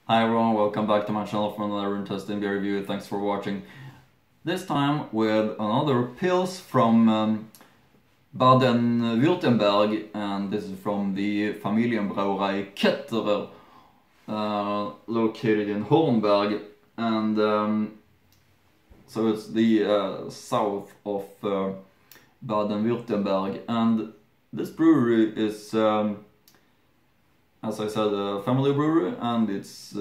Hi everyone, welcome back to my channel for another interesting beer review. Thanks for watching. This time with another pils from Baden-Württemberg, and this is from the Familienbrauerei Ketterer, located in Hornberg, and so it's the south of Baden-Württemberg, and this brewery is as I said, a family brewery, and it's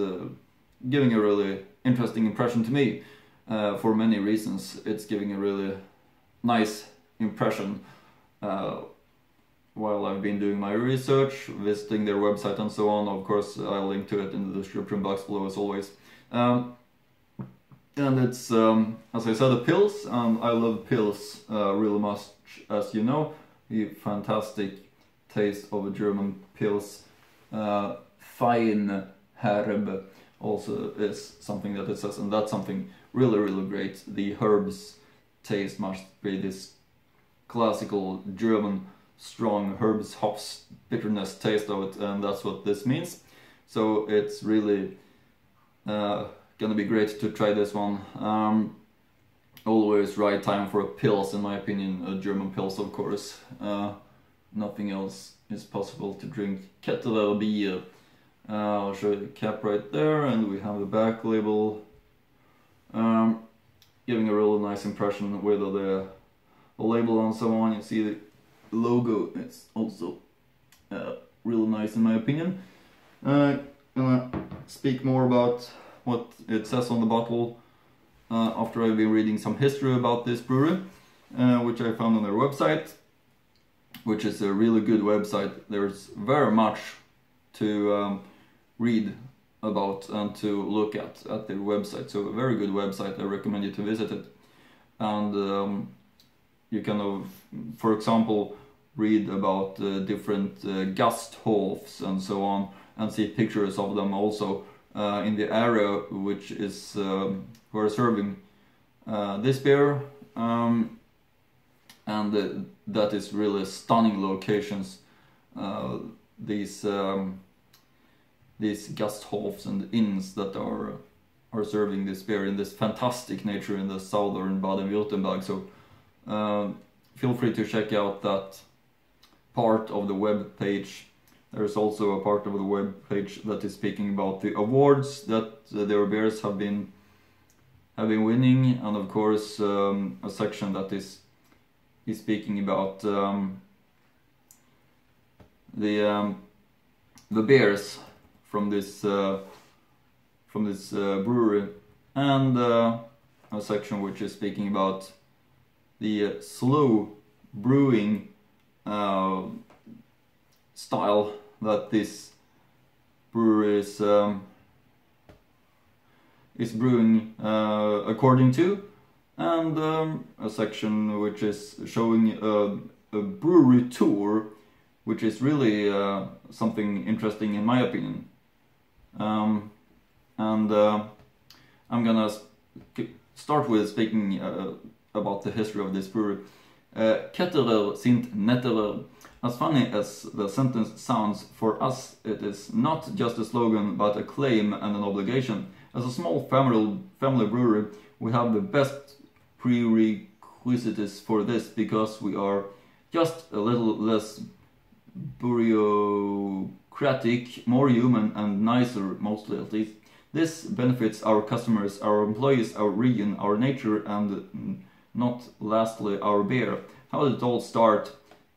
giving a really interesting impression to me for many reasons. It's giving a really nice impression while I've been doing my research, visiting their website and so on. Of course, I'll link to it in the description box below as always. And it's, as I said, a pils, and I love pils really much, as you know. The fantastic taste of a German pils. Fine herb also is something that it says, and that's something really great. The herbs taste must be this classical German strong herbs, hops, bitterness taste of it, and that's what this means. So it's really gonna be great to try this one. Always right time for a pils, in my opinion, a German pils, of course. Nothing else is possible to drink. Ketterer beer. I'll show you the cap right there, and we have the back label, giving a really nice impression with the label and so on. You see the logo, it's also really nice in my opinion. Gonna speak more about what it says on the bottle after I've been reading some history about this brewery, which I found on their website, which is a really good website. There's very much to read about and to look at their website. So a very good website. I recommend you to visit it. And you can, for example, read about different Gasthofs and so on, and see pictures of them also in the area which is who are serving this beer. And that is really stunning locations. These Gasthofs and inns that are serving this beer in this fantastic nature in the southern Baden-Württemberg. So feel free to check out that part of the web page. There's also a part of the web page that is speaking about the awards that their beers have been winning, and of course a section that is speaking about the beers from this brewery, and a section which is speaking about the slow brewing style that this brewery is brewing according to. And a section which is showing a brewery tour, which is really something interesting in my opinion. I'm gonna start with speaking about the history of this brewery. Ketterer sind netterer. As funny as the sentence sounds, for us it is not just a slogan but a claim and an obligation. As a small family brewery, we have the best prerequisites for this, because we are just a little less bureaucratic, more human and nicer, mostly at least. This benefits our customers, our employees, our region, our nature, and not lastly our beer. How did it all start?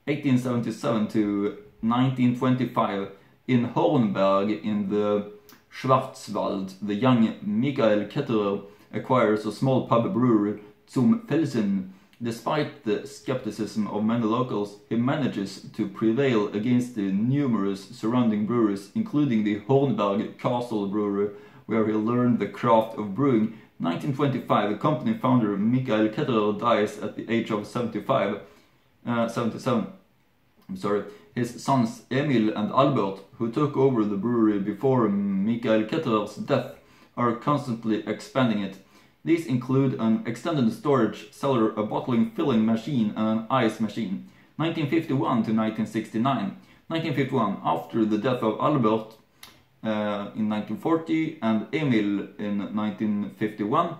1877 to 1925 in Hornberg in the Schwarzwald, the young Michael Ketterer acquires a small pub brewery, Zum Felsen. Despite the skepticism of many locals, he manages to prevail against the numerous surrounding breweries, including the Hornberg Castle Brewery, where he learned the craft of brewing. 1925, the company founder Michael Ketterer dies at the age of 77. His sons Emil and Albert, who took over the brewery before Michael Ketterer's death, are constantly expanding it. These include an extended storage cellar, a bottling filling machine, and an ice machine. 1951 to 1969. 1951, after the death of Albert, in 1940 and Emil in 1951.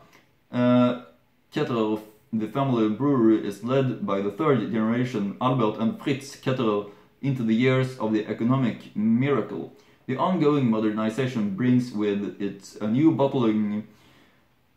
Ketterer, the family brewery, is led by the third generation Albert and Fritz Ketterer into the years of the economic miracle. The ongoing modernization brings with it a new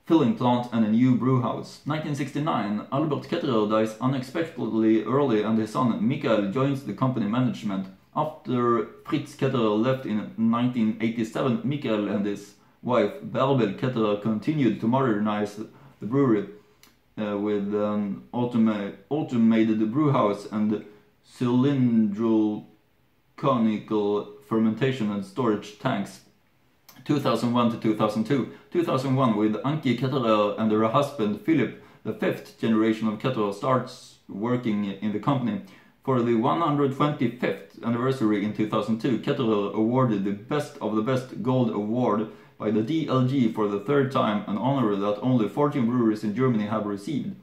filling plant and a new brew house. 1969, Albert Ketterer dies unexpectedly early and his son Michael joins the company management. After Fritz Ketterer left in 1987, Michael and his wife Bärbel Ketterer continued to modernize the brewery with an automated brew house and cylindrical conical fermentation and storage tanks. 2001 to 2002. 2001, with Anki Ketterer and her husband Philip, the fifth generation of Ketterer starts working in the company. For the 125th anniversary in 2002, Ketterer awarded the Best of the Best Gold Award by the DLG for the third time, an honor that only 14 breweries in Germany have received.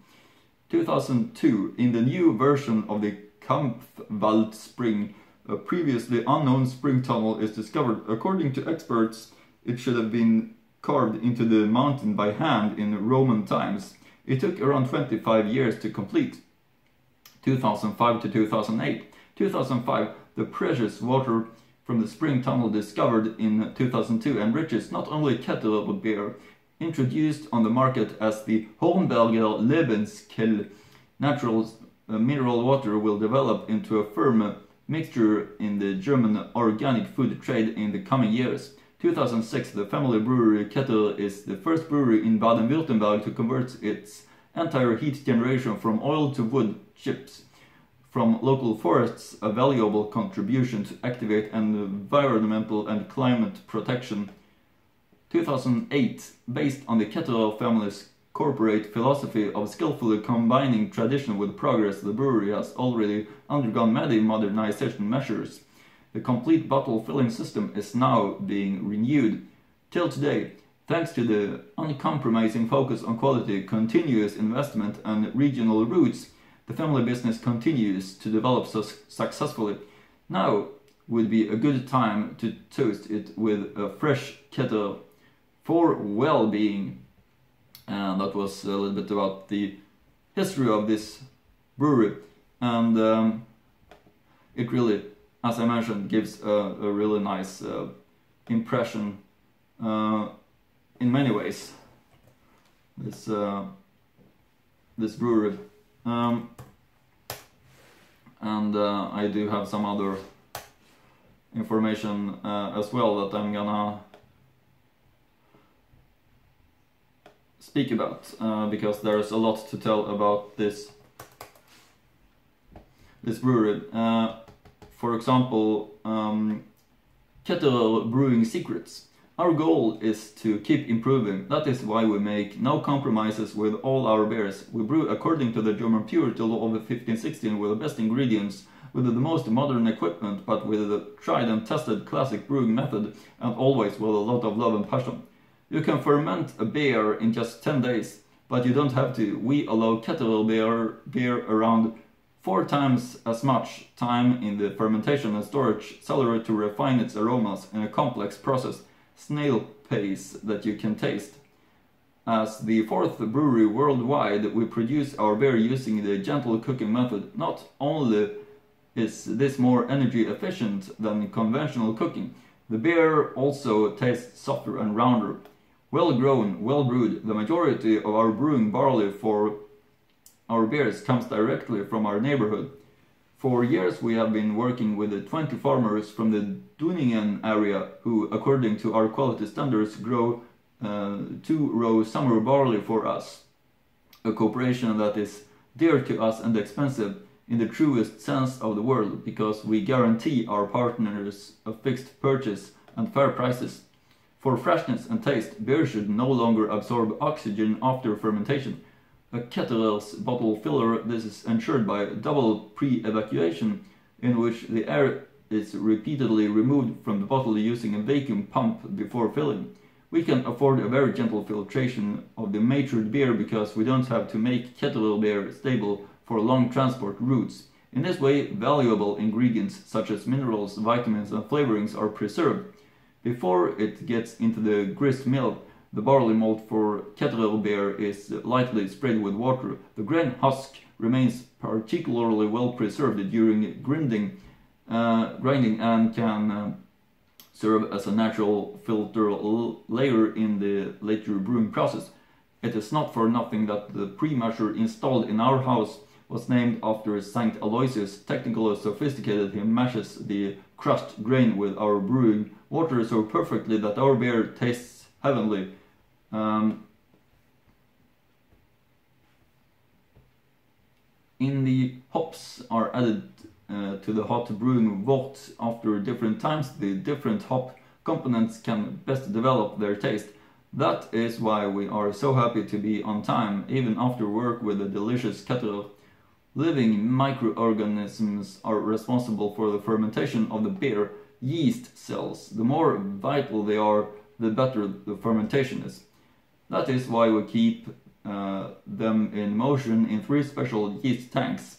2002, in the new version of the Kampfwald Spring, a previously unknown spring tunnel is discovered. According to experts, it should have been carved into the mountain by hand in Roman times. It took around 25 years to complete. 2005 to 2008. 2005, the precious water from the spring tunnel discovered in 2002 enriches not only Ketterer beer, introduced on the market as the Hornberger Lebensquelle. Natural mineral water will develop into a firm mixture in the German organic food trade in the coming years. 2006, the family brewery Ketterer is the first brewery in Baden-Württemberg to convert its entire heat generation from oil to wood chips from local forests, a valuable contribution to activate environmental and climate protection. 2008, based on the Ketterer family's corporate philosophy of skillfully combining tradition with progress, the brewery has already undergone many modernization measures. The complete bottle filling system is now being renewed. Till today, thanks to the uncompromising focus on quality, continuous investment and regional roots, the family business continues to develop so successfully. Now would be a good time to toast it with a fresh Ketterer for well-being. And that was a little bit about the history of this brewery. And it really, as I mentioned, gives a really nice impression in many ways. This brewery. I do have some other information as well that I'm gonna speak about because there's a lot to tell about this brewery. For example, Ketterer brewing secrets. Our goal is to keep improving. That is why we make no compromises with all our beers. We brew according to the German purity law of 1516 with the best ingredients, with the most modern equipment, but with the tried and tested classic brewing method, and always with a lot of love and passion. You can ferment a beer in just 10 days, but you don't have to. We allow Ketterer beer around 4 times as much time in the fermentation and storage cellar to refine its aromas in a complex process, snail pace, that you can taste. As the 4th brewery worldwide, we produce our beer using the gentle cooking method. Not only is this more energy efficient than conventional cooking, the beer also tastes softer and rounder. Well grown, well brewed. The majority of our brewing barley for our beers comes directly from our neighborhood. For years we have been working with the 20 farmers from the Duningen area who, according to our quality standards, grow 2-row summer barley for us. A cooperation that is dear to us and expensive in the truest sense of the word, because we guarantee our partners a fixed purchase and fair prices. For freshness and taste, beer should no longer absorb oxygen after fermentation. A Ketterer's bottle filler, this is ensured by double pre-evacuation, in which the air is repeatedly removed from the bottle using a vacuum pump before filling. We can afford a very gentle filtration of the matured beer because we don't have to make Ketterer beer stable for long transport routes. In this way, valuable ingredients such as minerals, vitamins and flavorings are preserved. Before it gets into the grist mill, the barley malt for Ketterer beer is lightly sprayed with water. The grain husk remains particularly well preserved during grinding and can serve as a natural filter layer in the later brewing process. It is not for nothing that the pre-measure installed in our house was named after St. Aloysius. Technically sophisticated, he meshes the crushed grain with our brewing water so perfectly that our beer tastes heavenly. In the hops are added to the hot brewing vat after different times. The different hop components can best develop their taste. That is why we are so happy to be on time, even after work with a delicious Ketterer. Living microorganisms are responsible for the fermentation of the beer. Yeast cells. The more vital they are, the better the fermentation is. That is why we keep them in motion in 3 special yeast tanks.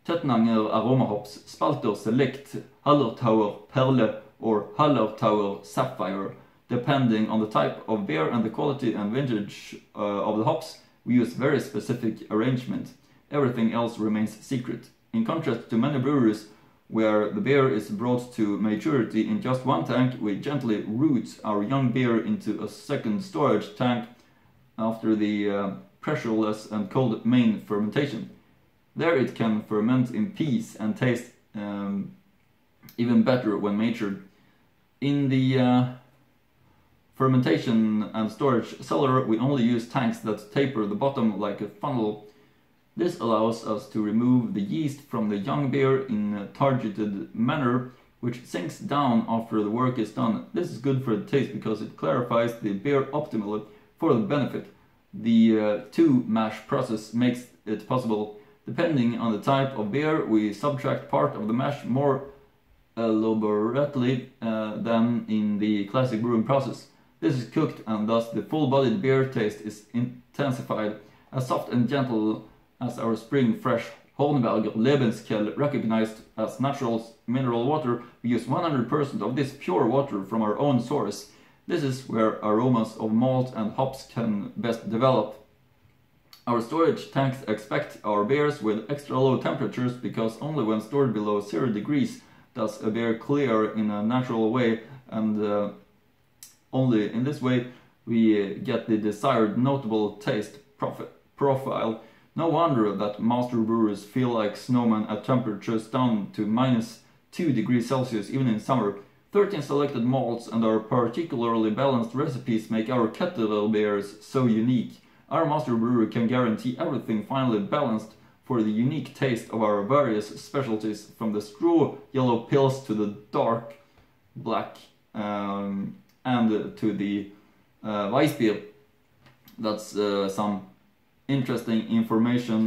Tettnanger aroma hops, Spalter Select, Hallertauer Perle or Hallertauer Sapphire. Depending on the type of beer and the quality and vintage of the hops, we use very specific arrangement. Everything else remains secret. In contrast to many breweries where the beer is brought to maturity in just 1 tank, we gently root our young beer into a second storage tank after the pressureless and cold main fermentation. There it can ferment in peace and taste even better when matured. In the fermentation and storage cellar, we only use tanks that taper the bottom like a funnel. This allows us to remove the yeast from the young beer in a targeted manner, which sinks down after the work is done. This is good for the taste because it clarifies the beer optimally for the benefit. The 2 mash process makes it possible. Depending on the type of beer, we subtract part of the mash more elaborately than in the classic brewing process. This is cooked and thus the full-bodied beer taste is intensified, as soft and gentle as our spring fresh Hornberg Lebensquelle, recognized as natural mineral water. We use 100% of this pure water from our own source. This is where aromas of malt and hops can best develop. Our storage tanks expect our beers with extra low temperatures because only when stored below 0 degrees does a beer clear in a natural way, and only in this way we get the desired notable taste profile. No wonder that master brewers feel like snowmen at temperatures down to -2 degrees Celsius even in summer. 13 selected malts and our particularly balanced recipes make our Ketterer beers so unique. Our master brewer can guarantee everything finely balanced for the unique taste of our various specialties, from the straw yellow pills to the dark black and to the Weissbier. That's some interesting information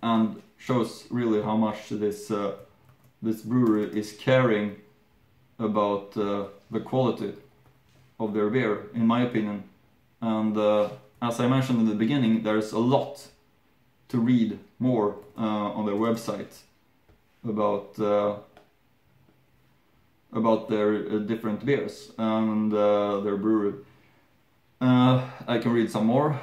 and shows really how much this brewery is caring about the quality of their beer, in my opinion. And as I mentioned in the beginning, there's a lot to read more on their website about their different beers and their brewery. I can read some more.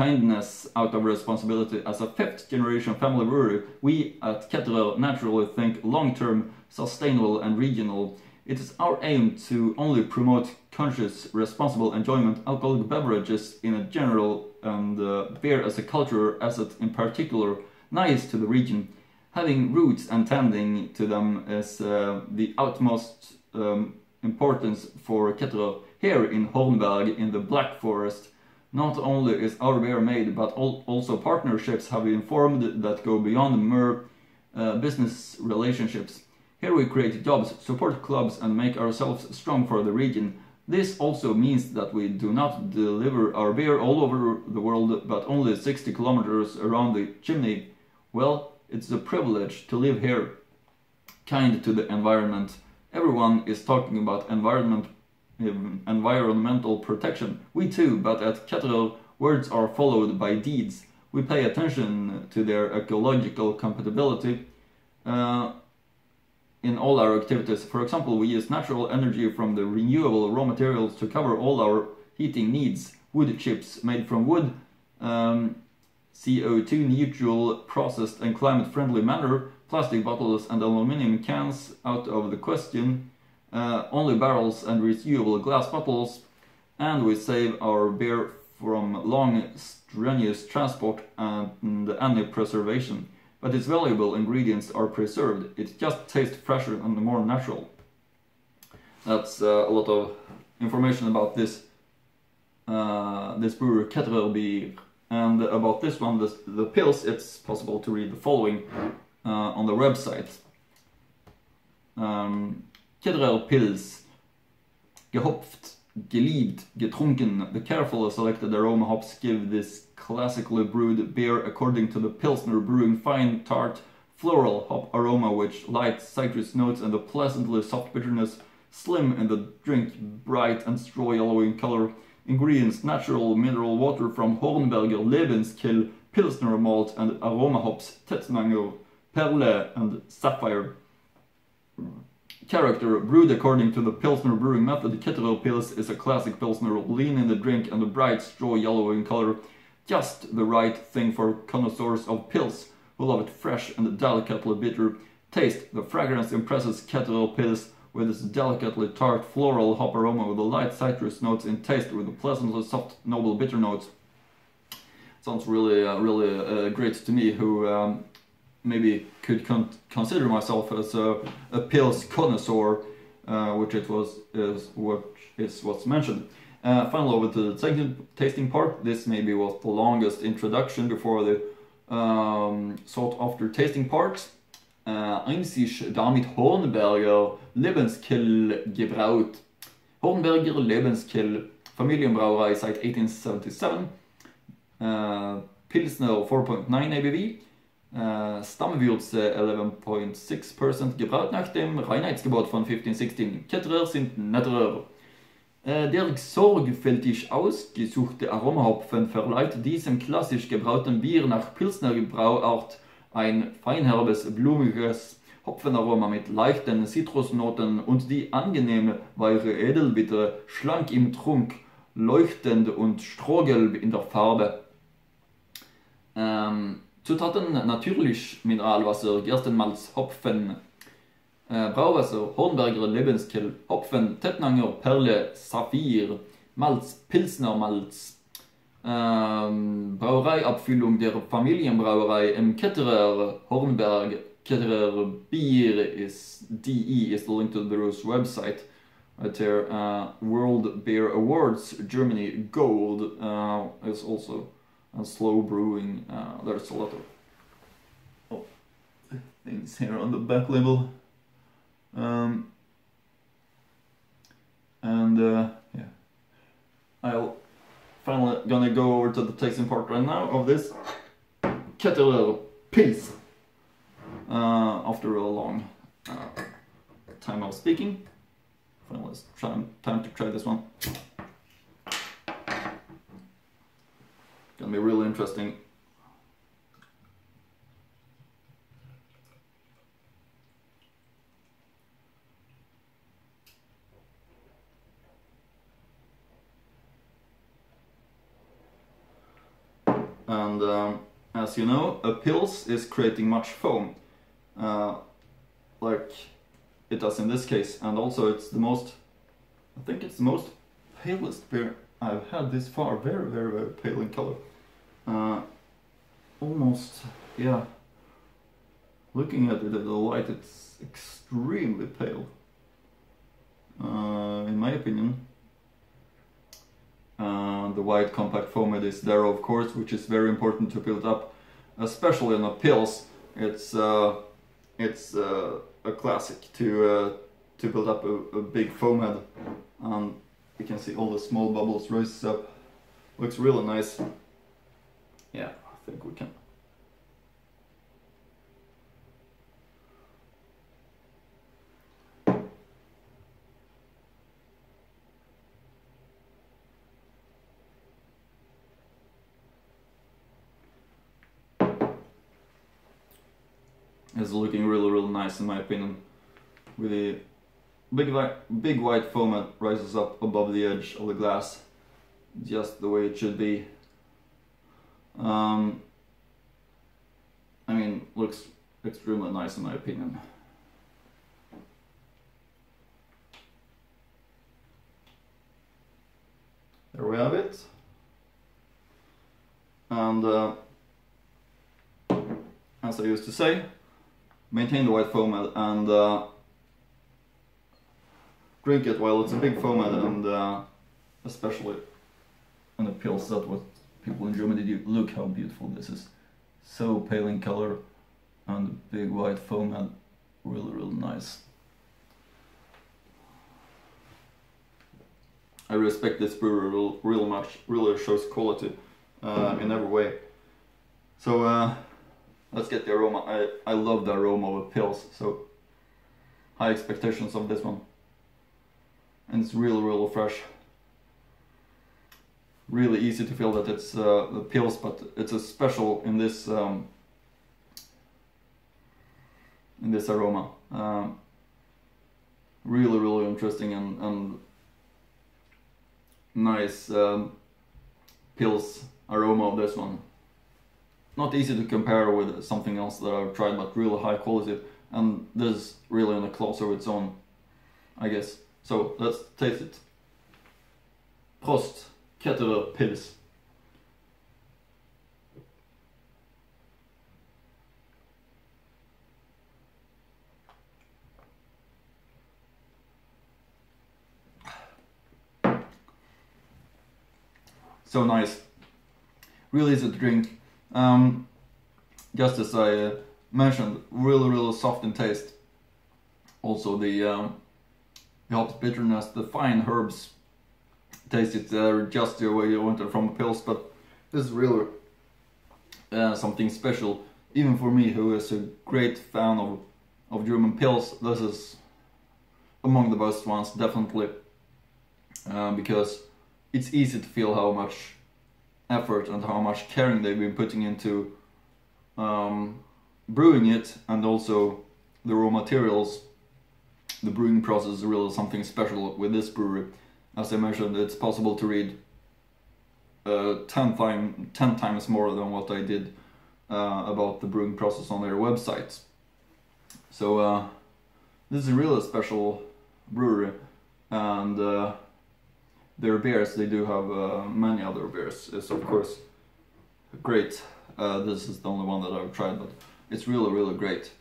Kindness out of responsibility. As a 5th generation family brewery, we at Ketterer naturally think long-term, sustainable and regional. It is our aim to only promote conscious, responsible enjoyment alcoholic beverages in a general, and beer as a cultural asset in particular, nice to the region. Having roots and tending to them is the utmost importance for Ketterer. Here in Hornberg, in the Black Forest, not only is our beer made, but also partnerships have been formed that go beyond mere business relationships. Here we create jobs, support clubs and make ourselves strong for the region. This also means that we do not deliver our beer all over the world, but only 60 kilometers around the chimney. Well, it's a privilege to live here. Kind to the environment. Everyone is talking about environmental protection. We too, but at Ketterer, words are followed by deeds. We pay attention to their ecological compatibility. in all our activities. For example, we use natural energy from the renewable raw materials to cover all our heating needs. Wood chips made from wood, CO2 neutral, processed and climate friendly manner, plastic bottles and aluminum cans out of the question, only barrels and reusable glass bottles, and we save our beer from long strenuous transport and any preservation. But its valuable ingredients are preserved. It just tastes fresher and more natural. That's a lot of information about this this brewer, Ketterer beer. And about this one, the pills, it's possible to read the following on the website. Ketterer Pils. Gehopft, geliebt, getrunken. The carefully selected aroma hops give this classically brewed beer according to the Pilsner brewing fine, tart, floral hop aroma which light citrus notes and a pleasantly soft bitterness, slim in the drink, bright and straw yellow in color. Ingredients: natural mineral water from Hornberger Lebenskill, Pilsner malt and aroma hops, Tettnanger, Perle and Sapphire. Character: brewed according to the Pilsner brewing method, Ketterer Pils is a classic Pilsner, lean in the drink and a bright straw yellow in color. Just the right thing for connoisseurs of Pils, who love it fresh and delicately bitter. Taste: the fragrance impresses Ketterer Pils with its delicately tart floral hop aroma with a light citrus notes in taste with a pleasantly soft noble bitter notes. Sounds really great to me, who maybe could consider myself as a Pils connoisseur, which is what's mentioned. Finally, over to the second tasting part. This maybe was the longest introduction before the sought after tasting part. Einzig damit Hornberger Lebenskill gebraut. Hornberger Lebenskill, Familienbrauerei seit 1877. Pilsner 4.9 ABV. Stammwürze 11.6%, gebraut nach dem Reinheitsgebot von 1516. Ketterer sind netterer. Der sorgfältig ausgesuchte Aromahopfen verleiht diesem klassisch gebrauten Bier nach Pilsner Brauart ein feinherbes, blumiges Hopfenaroma mit leichten Zitrusnoten und die angenehme, weiche Edelbittere, schlank im Trunk, leuchtend und strohgelb in der Farbe. Zutaten: natürlich Mineralwasser, Gerstenmalz, Hopfen, Brauwasser, Hornberger Lebenskill, Hopfen, Tettnanger, Perle, Saphir, Malz, Pilsner Malz. Brauereiabfüllung der Familienbrauerei im Ketterer, Hornberg. Ketterer Beer is DE is the link to the brewer's website right there. World Beer Awards, Germany Gold is also a slow brewing. There's a lot of things here on the back label. Yeah, I'll finally gonna go over to the tasting part right now of this Ketterer Pils. After a long time of speaking, finally it's time to try this one. Gonna be really interesting. And as you know, a Pils is creating much foam, like it does in this case, and also it's the most, I think it's the most palest beer I've had this far. Very, very, very pale in color. Almost, yeah. Looking at it at the light, it's extremely pale, in my opinion. The white compact foam is there, of course, which is very important to build up, especially on a Pils. It's a classic to build up a big foam head. You can see all the small bubbles rises up. Looks really nice. Yeah, I think we can. It's looking really, really nice in my opinion. with the big white foam that rises up above the edge of the glass, just the way it should be. I mean, looks extremely nice in my opinion. There we have it. And as I used to say, maintain the white foam head and drink it while it's a big foam head, and especially in the pills. That's what people in Germany do. Look how beautiful this is. So pale in color and big white foam head. Really nice. I respect this brewery real much. Really shows quality in every way. So let's get the aroma. I love the aroma of pills, so high expectations of this one. And it's really fresh. Really easy to feel that it's the pills, but it's a special in this aroma. Really interesting and nice pills aroma of this one. Not easy to compare with something else that I've tried, but really high quality, and this is really in a class of its own, I guess. So let's taste it. Prost, Ketterer Pils. So nice, really easy to drink. Just as I mentioned, really soft in taste. Also the hops bitterness, the fine herbs taste it just the way you want it from the pills, but this is really something special. Even for me, who is a great fan of German pills, this is among the best ones, definitely, because it's easy to feel how much effort and how much caring they've been putting into brewing it, and also the raw materials. The brewing process is really something special with this brewery. As I mentioned, it's possible to read 10 times more than what I did about the brewing process on their website. So this is a really special brewery, and their beers, they do have many other beers, is of course great. This is the only one that I've tried, but it's really great.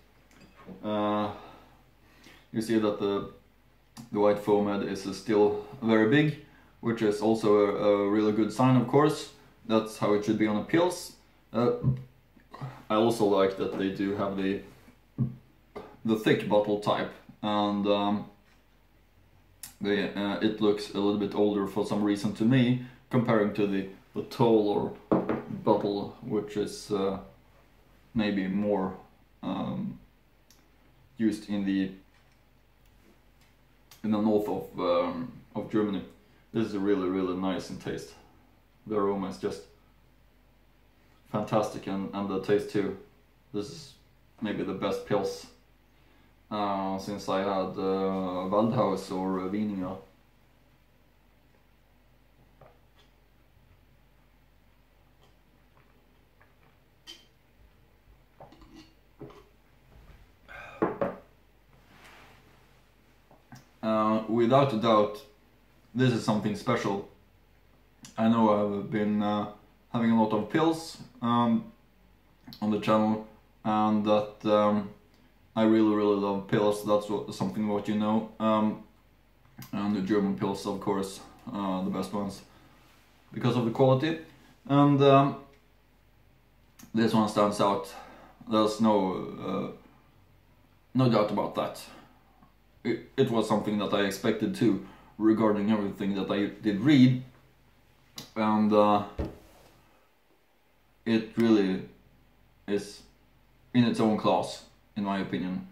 You see that the white foam head is still very big, which is also a really good sign, of course. That's how it should be on the pills. I also like that they do have the thick bottle type, and it looks a little bit older for some reason to me, comparing to the taller bottle, which is maybe more used in the north of Germany. This is really nice in taste. The aroma is just fantastic, and the taste too. This is maybe the best pills since I had Waldhaus or Wieninger. Without a doubt, this is something special. I know I've been having a lot of pills on the channel, and that I really love pills. That's something what you know. And the German pills, of course, the best ones because of the quality. And this one stands out. There's no doubt about that. It was something that I expected too, regarding everything that I did read, and it really is in its own class, in my opinion,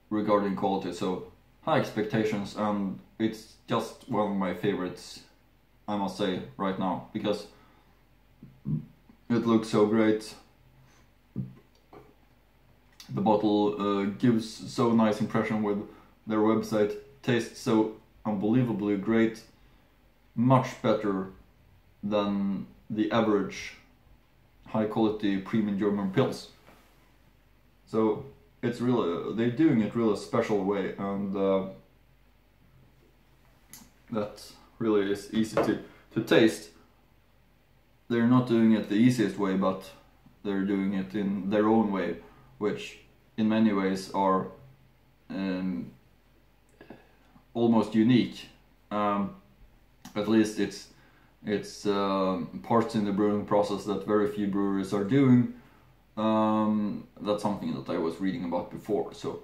regarding quality. So high expectations, and it's just one of my favorites, I must say, right now, because it looks so great. The bottle gives so nice impression with their website tastes so unbelievably great, much better than the average high quality premium German pills. So it's really, they're doing it really a special way, and that really is easy to taste. They're not doing it the easiest way, but they're doing it in their own way, which in many ways are almost unique. At least it's parts in the brewing process that very few breweries are doing. That's something that I was reading about before. So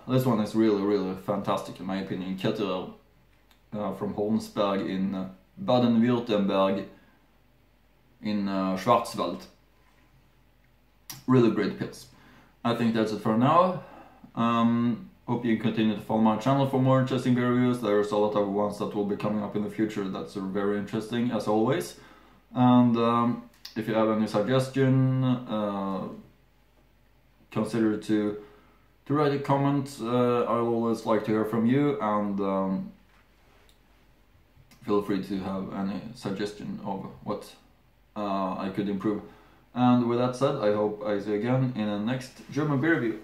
this one is really fantastic in my opinion. Ketterer from Hornberg in Baden-Württemberg in Schwarzwald. Really great pills. I think that's it for now. Hope you continue to follow my channel for more interesting beer reviews. There's a lot of ones that will be coming up in the future that's very interesting as always. And if you have any suggestion, consider to write a comment. I'll always like to hear from you, and feel free to have any suggestion of what I could improve. And with that said, I hope I see you again in the next German beer review.